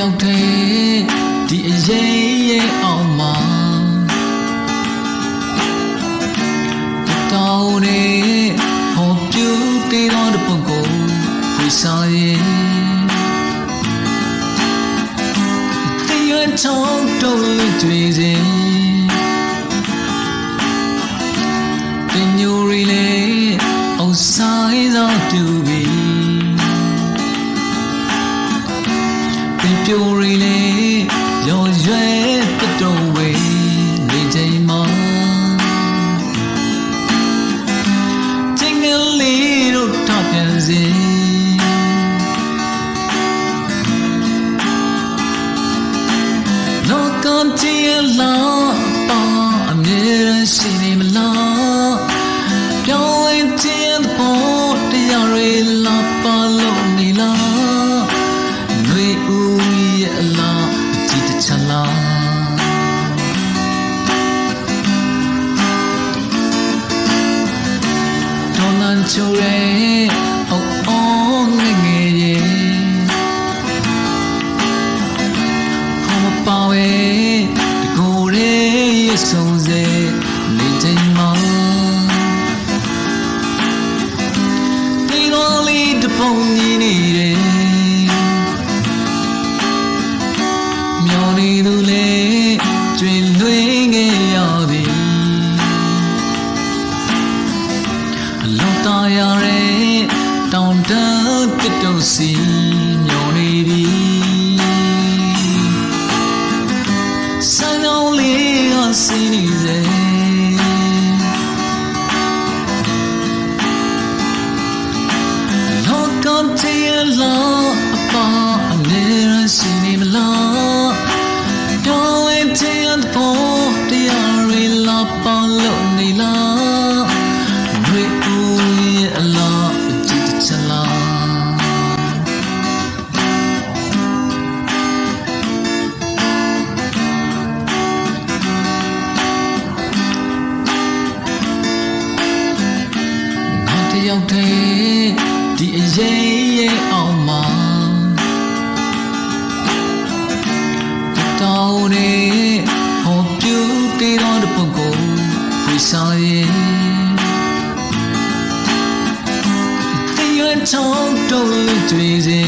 ယောက်တည်းဒီအရေးရဲ့အောင်မှာတောင်းနေဟောပြူတေးတော်တဲ့ပုံကိုဝိစားရဲ့တေးရချောင်းတော်လေးတွေ့စေတင်ညူရီလေအောင်ဆိုင်သောပြူပြီးပြိုရီလေရောရွယ်တတော်ဝေးနေချိန်မှာချင်းငယ်လေးတို့ထပြန်စေလောကကြီးလာပါအမြဲတမ်းရှိနေမလားပြောင်းလဲခြင်းပေါ်တရားတွေလာပါလို့နေလားတွေဦးရဲ့အလားကြည်တချလာဒေါ်လန်ချိုရဲအော်ငယ်ငယ်ရဲ့ခေါ်မပါဝဲဒီကိုယ်ရဲ့ဆုံးစေနေချိန်မှာဒီလိုလေးတပုံကြီးနေတယ်နေသူလေကျွေလွေးငယ်ရပြီအလောတာရတဲ့တောင်တန်းတစ်တုံးစီမျောနေပြီဆန်းကောင်းလေးကစီးနေစေလောကကြီးလာအပါအမြဲတမ်းရှိနေမလားdon't let it goတရားရီလာပါလို့နေလားတွေဦးရဲ့အလားအကြည့်ချလာငါတယောက်တည်းဒီအရေးရဲ့အောင်မှာတောင်းနေဟောပြူတေးတော်တဲ့ပုံကိုဝိစားရဲ့တေးရချောင်းတော်လေးတွေ့စေ